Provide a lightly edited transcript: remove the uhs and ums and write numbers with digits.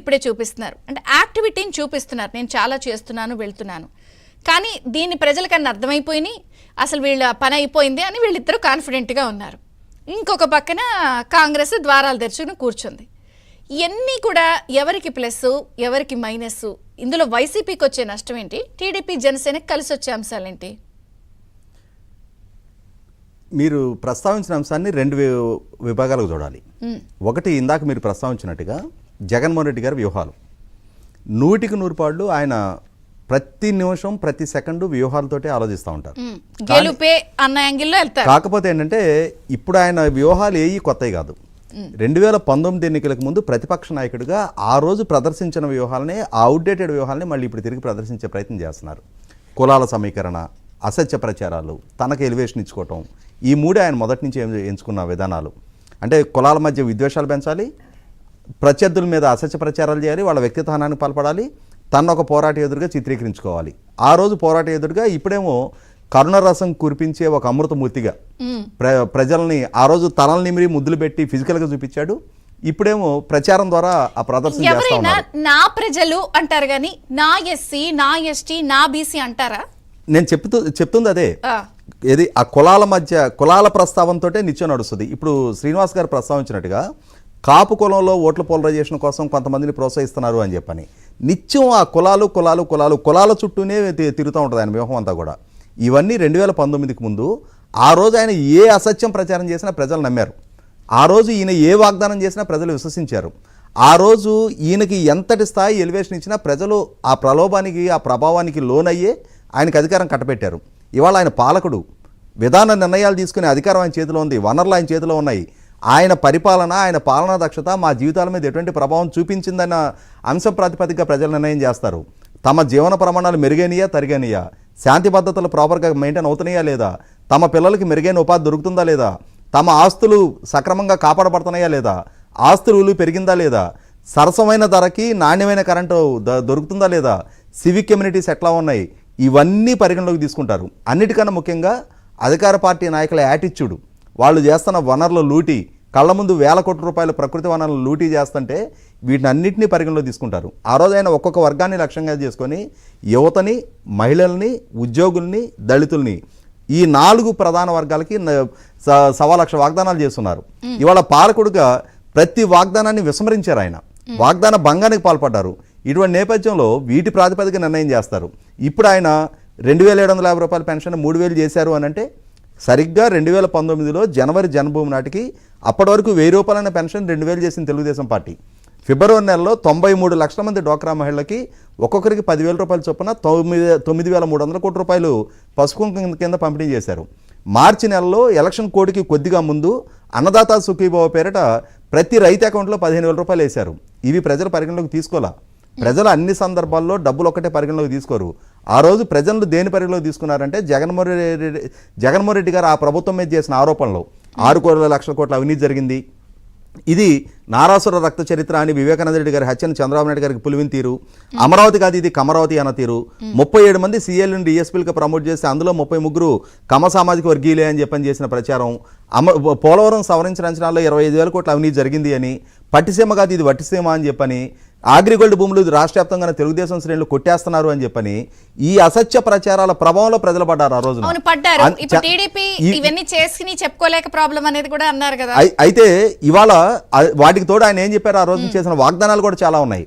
ఇప్పుడే చూపిస్తున్నారు అంటే యాక్టివిటీని చూపిస్తున్నారు. నేను చాలా చేస్తున్నాను, వెళ్తున్నాను. కానీ దీన్ని ప్రజలకన్నా అర్థమైపోయినాయి, అసలు వీళ్ళ పని అయిపోయింది అని వీళ్ళిద్దరూ కాన్ఫిడెంట్గా ఉన్నారు. ఇంకొక పక్కన కాంగ్రెస్ ద్వారాలు తెరుచుకుని కూర్చుంది. ఇవన్నీ కూడా ఎవరికి ప్లస్ ఎవరికి మైనస్? ఇందులో వైసీపీకి వచ్చే నష్టం ఏంటి? టీడీపీ జనసేనకి కలిసి వచ్చే అంశాలేంటి? మీరు ప్రస్తావించిన అంశాన్ని రెండు విభాగాలకు చూడాలి. ఒకటి, ఇందాక మీరు ప్రస్తావించినట్టుగా జగన్మోహన్ రెడ్డి గారి వ్యూహాలు 100% ఆయన ప్రతి నిమిషం ప్రతి సెకండు వ్యూహాలతోటే ఆలోచిస్తూ ఉంటారు. గెలుపే అన్న యాంగిల్లో వెళ్తారు. కాకపోతే ఏంటంటే ఇప్పుడు ఆయన వ్యూహాలు ఏవి కొత్తవి కాదు. 2019 ఎన్నికలకు ముందు ప్రతిపక్ష నాయకుడిగా ఆ రోజు ప్రదర్శించిన వ్యూహాలనే, ఆ అవుట్డేటెడ్ వ్యూహాలని మళ్ళీ ఇప్పుడు తిరిగి ప్రదర్శించే ప్రయత్నం చేస్తున్నారు. కులాల సమీకరణ, అసత్య ప్రచారాలు, తనకు ఎలివేషన్ ఇచ్చుకోవటం, ఈ మూడే ఆయన మొదటి నుంచి ఎంచుకున్న విధానాలు. అంటే కులాల మధ్య విద్వేషాలు పెంచాలి, ప్రత్యర్థుల మీద అసత్య ప్రచారాలు చేయాలి, వాళ్ళ వ్యక్తిత్వానికి పాల్పడాలి, తన ఒక పోరాట ఎదురుగా చిత్రీకరించుకోవాలి. ఆ రోజు పోరాట ఎదురుగా ఇప్పుడేమో కరుణరసం కురిపించే ఒక అమృతమూర్తిగా ప్రజల్ని ఆ రోజు తలలు నిమిరి ముద్దులు పెట్టి ఫిజికల్గా చూపించాడు. ఇప్పుడేమో ప్రచారం ద్వారా ఆ ప్రదర్శన చేస్తా ఉన్నారు. నా ప్రజలు అంటారు కానీ నా ఎస్సీ, నా ఎస్టీ, నా బీసీ అంటారా? నేను చెప్తుంది అదే. ఏది ఆ కులాల మధ్య కులాల ప్రస్తావనతో నిత్యం నడుస్తుంది. ఇప్పుడు శ్రీనివాస్ గారు ప్రస్తావించినట్టుగా కాపు కులంలో ఓట్ల పోలరైజేషన్ కోసం కొంతమందిని ప్రోత్సహిస్తున్నారు అని చెప్పని నిత్యం ఆ కులాల చుట్టూనే తిరుగుతూ ఉంటుంది ఆయన వ్యూహం అంతా కూడా. ఇవన్నీ 2019కి ముందు ఆ రోజు ఆయన ఏ అసత్యం ప్రచారం చేసినా ప్రజలు నమ్మారు. ఆ రోజు ఈయన ఏ వాగ్దానం చేసినా ప్రజలు విశ్వసించారు. ఆ రోజు ఈయనకి ఎంతటి స్థాయి ఎలివేషన్ ఇచ్చినా ప్రజలు ఆ ప్రలోభానికి, ఆ ప్రభావానికి లోనయ్యే ఆయనకు అధికారం కట్టబెట్టారు. ఇవాళ ఆయన పాలకుడు, విధాన నిర్ణయాలు తీసుకునే అధికారం ఆయన చేతిలో ఉంది, వనరులు ఆయన చేతిలో ఉన్నాయి. ఆయన పరిపాలన, ఆయన పాలనా దక్షత మా జీవితాల మీద ఎటువంటి ప్రభావం చూపించిందన్న అంశం ప్రాతిపదికగా ప్రజలు నిర్ణయం చేస్తారు. తమ జీవన ప్రమాణాలు మెరుగైనయా తరిగైనయా, శాంతి భద్రతలు ప్రాపర్గా మెయింటైన్ అవుతున్నాయా లేదా, తమ పిల్లలకి మెరుగైన ఉపాధి దొరుకుతుందా లేదా, తమ ఆస్తులు సక్రమంగా కాపాడబడుతున్నాయా లేదా, ఆస్తుల విలువ పెరిగిందా లేదా, సరసమైన ధరకి నాణ్యమైన కరెంటు దొరుకుతుందా లేదా, సివిక్ కమ్యూనిటీస్ ఎట్లా ఉన్నాయి, ఇవన్నీ పరిగణలోకి తీసుకుంటారు. అన్నిటికన్నా ముఖ్యంగా అధికార పార్టీ నాయకుల యాటిట్యూడ్, వాళ్ళు చేస్తున్న వనరుల లూటీ, కళ్ళ ముందు వేల కోట్ల రూపాయల ప్రకృతి వనరులు లూటీ చేస్తుంటే వీటిని అన్నింటినీ పరిగణలో తీసుకుంటారు. ఆ రోజు ఆయన ఒక్కొక్క వర్గాన్ని లక్ష్యంగా చేసుకొని యువతని, మహిళల్ని, ఉద్యోగుల్ని, దళితుల్ని, ఈ 4 ప్రధాన వర్గాలకి 1,00,000 వాగ్దానాలు చేస్తున్నారు. ఇవాళ పాలకుడుగా ప్రతి వాగ్దానాన్ని విస్మరించారు. ఆయన వాగ్దాన భంగానికి పాల్పడ్డారు. ఇటువంటి నేపథ్యంలో వీటి ప్రాతిపదిక నిర్ణయం చేస్తారు. ఇప్పుడు ఆయన 2,750 రూపాయల పెన్షన్ 3,000 చేశారు అని అంటే సరిగ్గా 2019లో జనవరి జన్మభూమి నాటికి అప్పటి వరకు 1,000 రూపాయలైన పెన్షన్ 2,000 చేసిన తెలుగుదేశం పార్టీ ఫిబ్రవరి నెలలో 93 లక్షల మంది డ్వాక్రా మహిళలకి ఒక్కొక్కరికి 10,000 రూపాయల చొప్పున 9,300 కోట్ల రూపాయలు పసుపు కింద పంపిణీ చేశారు. మార్చి నెలలో ఎలక్షన్ కోడ్కి కొద్దిగా ముందు అన్నదాత సుఖీభవ పేరిట ప్రతి రైతు అకౌంట్లో 15,000 రూపాయలు వేశారు. ఇవి ప్రజల పరిగణలోకి తీసుకోవాలా. ప్రజలు అన్ని సందర్భాల్లో డబ్బులు ఒక్కటే పరిగణలోకి తీసుకోరు. ఆ రోజు ప్రజలు దేని పరిగణలోకి తీసుకున్నారంటే జగన్మోహన్ రెడ్డి గారు ఆ ప్రభుత్వం మీద చేసిన ఆరోపణలు 6 లక్షల కోట్ల అవినీతి జరిగింది, ఇది నారాసుర రక్త చరిత్ర అని వివేకానంద రెడ్డి గారి హత్యను చంద్రబాబు నాయుడు గారికి పులివిన తీరు, అమరావతి కాదు ఇది కమరావతి అన్న తీరు, 37 మంది సీఎల్ని డిఎస్పీలుగా ప్రమోట్ చేసి అందులో 33 కమ సామాజిక వర్గీయులే అని చెప్పని చేసిన ప్రచారం, పోలవరం సవరించిన అంచనాల్లో 25,000 కోట్ల అవినీతి జరిగింది అని, పట్టిసీమ కాదు ఇది వట్టిసీమ అని చెప్పని, అగ్రిగోల్డ్ భూములు రాష్ట్ర వ్యాప్తంగా తెలుగుదేశం శ్రేణులు కొట్టేస్తున్నారు అని చెప్పని ఈ అసత్య ప్రచారాల ప్రభావంలో ప్రజలు పడ్డారు. ఆ రోజు అయితే ఇవాళ వాటికి తోడు ఆయన ఏం చెప్పారు, ఆ రోజు చేసిన వాగ్దానాలు కూడా చాలా ఉన్నాయి.